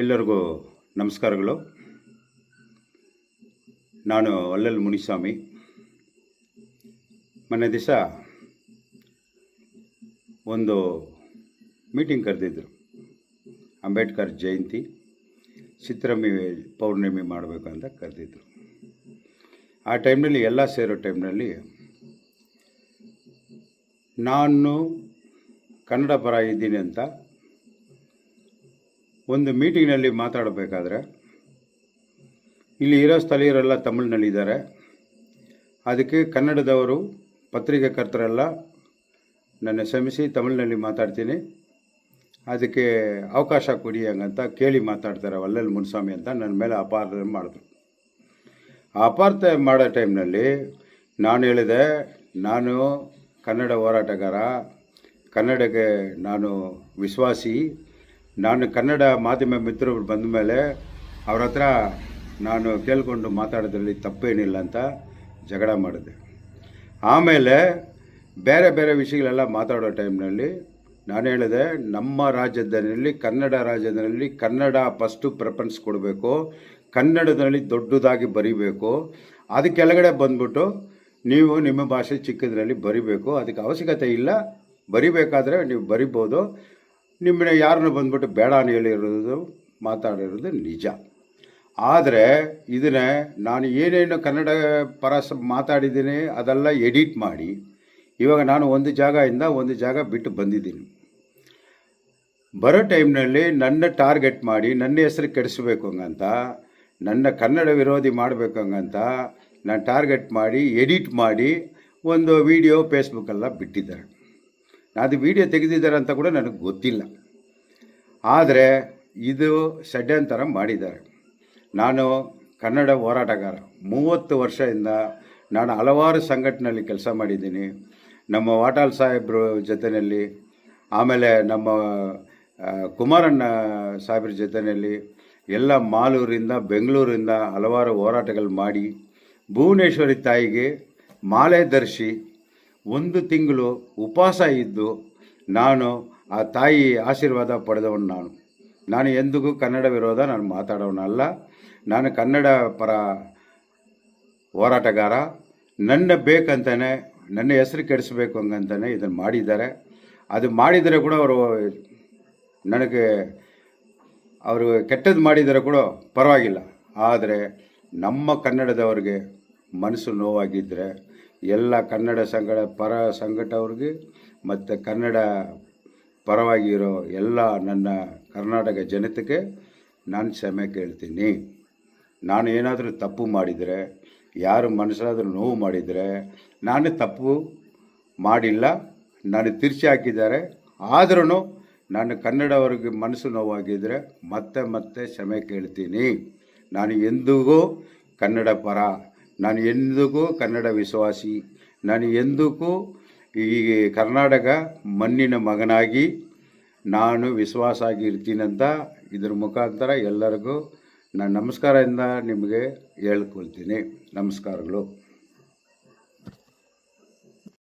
ಎಲ್ಲರಿಗೂ ನಮಸ್ಕಾರಗಳು. ನಾನು ಅಲ್ಲಲ್ ಮುನಿಸ್ವಾಮಿ. ಮೊನ್ನೆ ದಿವಸ ಒಂದು ಮೀಟಿಂಗ್ ಕರೆದಿದ್ದರು. ಅಂಬೇಡ್ಕರ್ ಜಯಂತಿ ಚಿತ್ರಮಿ ಪೌರ್ಣಿಮೆ ಮಾಡಬೇಕು ಅಂತ ಕರೆದಿದ್ದರು. ಆ ಟೈಮ್ನಲ್ಲಿ ಎಲ್ಲ ಸೇರೋ ಟೈಮ್ನಲ್ಲಿ ನಾನು ಕನ್ನಡ ಪರ ಇದ್ದೀನಿ ಅಂತ ಒಂದು ಮೀಟಿಂಗ್ನಲ್ಲಿ ಮಾತಾಡಬೇಕಾದ್ರೆ ಇಲ್ಲಿ ಇರೋ ಸ್ಥಳೀಯರೆಲ್ಲ ತಮಿಳ್ನಲ್ಲಿದ್ದಾರೆ. ಅದಕ್ಕೆ ಕನ್ನಡದವರು ಪತ್ರಿಕಾಕರ್ತರೆಲ್ಲ ನನ್ನ ಕ್ಷಮಿಸಿ ತಮಿಳ್ನಲ್ಲಿ ಮಾತಾಡ್ತೀನಿ, ಅದಕ್ಕೆ ಅವಕಾಶ ಕೊಡಿ ಹಂಗಂತ ಕೇಳಿ ಮಾತಾಡ್ತಾರೆ ಅಲ್ಲಲ್ ಮುನಿಸ್ವಾಮಿ ಅಂತ ನನ್ನ ಮೇಲೆ ಅಪಾರ್ಥ ಮಾಡಿದ್ರು. ಅಪಾರ್ಥ ಮಾಡೋ ಟೈಮ್ನಲ್ಲಿ ನಾನು ಹೇಳಿದೆ, ನಾನು ಕನ್ನಡ ಹೋರಾಟಗಾರ, ಕನ್ನಡಕ್ಕೆ ನಾನು ವಿಶ್ವಾಸಿ, ನಾನು ಕನ್ನಡ ಮಾಧ್ಯಮ ಮಿತ್ರರು ಬಂದ ಮೇಲೆ ಅವ್ರ ಹತ್ರ ನಾನು ಕೇಳಿಕೊಂಡು ಮಾತಾಡೋದ್ರಲ್ಲಿ ತಪ್ಪೇನಿಲ್ಲ ಅಂತ ಜಗಳ ಮಾಡಿದೆ. ಆಮೇಲೆ ಬೇರೆ ಬೇರೆ ವಿಷಯಗಳೆಲ್ಲ ಮಾತಾಡೋ ಟೈಮ್ನಲ್ಲಿ ನಾನು ಹೇಳಿದೆ, ನಮ್ಮ ರಾಜ್ಯದಲ್ಲಿ ಕನ್ನಡ ರಾಜ್ಯದಲ್ಲಿ ಕನ್ನಡ ಫಸ್ಟು ಪ್ರಿಫರೆನ್ಸ್ ಕೊಡಬೇಕು, ಕನ್ನಡದಲ್ಲಿ ದೊಡ್ಡದಾಗಿ ಬರಿಬೇಕು, ಅದಕ್ಕೆ ಕೆಳಗಡೆ ಬಂದ್ಬಿಟ್ಟು ನೀವು ನಿಮ್ಮ ಭಾಷೆ ಚಿಕ್ಕದ್ರಲ್ಲಿ ಬರಿಬೇಕು, ಅದಕ್ಕೆ ಅವಶ್ಯಕತೆ ಇಲ್ಲ, ಬರಿಬೇಕಾದ್ರೆ ನೀವು ಬರಿಬೋದು, ನಿಮ್ಮನ್ನ ಯಾರನ್ನು ಬಂದ್ಬಿಟ್ಟು ಬೇಡ ಅಂತ ಹೇಳಿರೋದು ಮಾತಾಡಿರೋದು ನಿಜ. ಆದರೆ ಇದನ್ನೇ ನಾನು ಏನೇನು ಕನ್ನಡ ಪರ ಮಾತಾಡಿದ್ದೀನಿ ಅದೆಲ್ಲ ಎಡಿಟ್ ಮಾಡಿ ಇವಾಗ ನಾನು ಒಂದು ಜಾಗದಿಂದ ಒಂದು ಜಾಗ ಬಿಟ್ಟು ಬಂದಿದ್ದೀನಿ. ಬರೋ ಟೈಮ್ನಲ್ಲಿ ನನ್ನ ಟಾರ್ಗೆಟ್ ಮಾಡಿ ನನ್ನ ಹೆಸರು ಕೆಡಿಸ್ಬೇಕು ಹಂಗಂತ, ನನ್ನ ಕನ್ನಡ ವಿರೋಧಿ ಮಾಡಬೇಕು ಹಂಗಂತ ನಾನು ಟಾರ್ಗೆಟ್ ಮಾಡಿ ಎಡಿಟ್ ಮಾಡಿ ಒಂದು ವಿಡಿಯೋ ಫೇಸ್ಬುಕ್ಕೆಲ್ಲ ಬಿಟ್ಟಿದ್ದಾರೆ. ಅದು ವಿಡಿಯೋ ತೆಗೆದಿದ್ದಾರೆ ಅಂತ ಕೂಡ ನನಗೆ ಗೊತ್ತಿಲ್ಲ. ಆದರೆ ಇದು ಷಡ್ಯಂತರ ಮಾಡಿದ್ದಾರೆ. ನಾನು ಕನ್ನಡ ಹೋರಾಟಗಾರ, 30 ವರ್ಷದಿಂದ ನಾನು ಹಲವಾರು ಸಂಘಟನೆಯಲ್ಲಿ ಕೆಲಸ ಮಾಡಿದ್ದೀನಿ. ನಮ್ಮ ವಾಟಾಳ್ ಸಾಹೇಬ್ರ ಜೊತೆಯಲ್ಲಿ, ಆಮೇಲೆ ನಮ್ಮ ಕುಮಾರಣ್ಣ ಸಾಹೇಬ್ರ ಜೊತೆಯಲ್ಲಿ ಎಲ್ಲ ಮಾಲೂರಿಂದ ಬೆಂಗಳೂರಿಂದ ಹಲವಾರು ಹೋರಾಟಗಳು ಮಾಡಿ ಭುವನೇಶ್ವರಿ ತಾಯಿಗೆ ಮಾಲೆ ಧರಿಸಿ 1 ತಿಂಗಳು ಉಪವಾಸ ಇದ್ದು ನಾನು ಆ ತಾಯಿ ಆಶೀರ್ವಾದ ಪಡೆದವನು. ನಾನು ಎಂದಿಗೂ ಕನ್ನಡ ವಿರೋಧ ನಾನು ಮಾತಾಡೋನಲ್ಲ. ನಾನು ಕನ್ನಡ ಪರ ಹೋರಾಟಗಾರ. ನನ್ನ ಬೇಕಂತಾನೆ, ನನ್ನ ಹೆಸರು ಕೆಡಿಸ್ಬೇಕು ಹಂಗಂತಾನೆ ಇದನ್ನು ಮಾಡಿದ್ದಾರೆ. ಅದು ಮಾಡಿದರೆ ಕೂಡ ಅವರು ಕೆಟ್ಟದ್ದು ಮಾಡಿದರೆ ಕೂಡ ಪರವಾಗಿಲ್ಲ. ಆದರೆ ನಮ್ಮ ಕನ್ನಡದವ್ರಿಗೆ ಮನಸ್ಸು ನೋವಾಗಿದ್ದರೆ ಎಲ್ಲ ಕನ್ನಡ ಪರ ಸಂಘಟವ್ರಿಗೆ ಮತ್ತು ಕನ್ನಡ ಪರವಾಗಿರೋ ಎಲ್ಲ ನನ್ನ ಕರ್ನಾಟಕ ಜನತೆಗೆ ನಾನು ಕ್ಷಮೆ ಕೇಳ್ತೀನಿ. ನಾನು ಏನಾದರೂ ತಪ್ಪು ಮಾಡಿದರೆ, ಯಾರು ಮನಸ್ಸಾದರೂ ನೋವು ಮಾಡಿದರೆ, ನಾನು ತಪ್ಪು ಮಾಡಿಲ್ಲ, ನಾನು ತಿರ್ಚಿ ಹಾಕಿದ್ದಾರೆ. ಆದ್ರೂ ನಾನು ಕನ್ನಡವ್ರಿಗೆ ಮನಸ್ಸು ನೋವಾಗಿದ್ದರೆ ಮತ್ತೆ ಕ್ಷಮೆ ಕೇಳ್ತೀನಿ. ನಾನು ಎಂದಿಗೂ ಕನ್ನಡ ಪರ, ನಾನು ಎಂದಿಗೂ ಕನ್ನಡ ವಿಶ್ವಾಸಿ, ನಾನು ಎಂದಿಗೂ ಈ ಕರ್ನಾಟಕ ಮಣ್ಣಿನ ಮಗನಾಗಿ ನಾನು ವಿಶ್ವಾಸ ಆಗಿರ್ತೀನಂತ ಇದ್ರ ಮುಖಾಂತರ ಎಲ್ಲರಿಗೂ ನಾನು ನಮಸ್ಕಾರದಿಂದ ನಿಮಗೆ ಹೇಳ್ಕೊಳ್ತೀನಿ. ನಮಸ್ಕಾರಗಳು.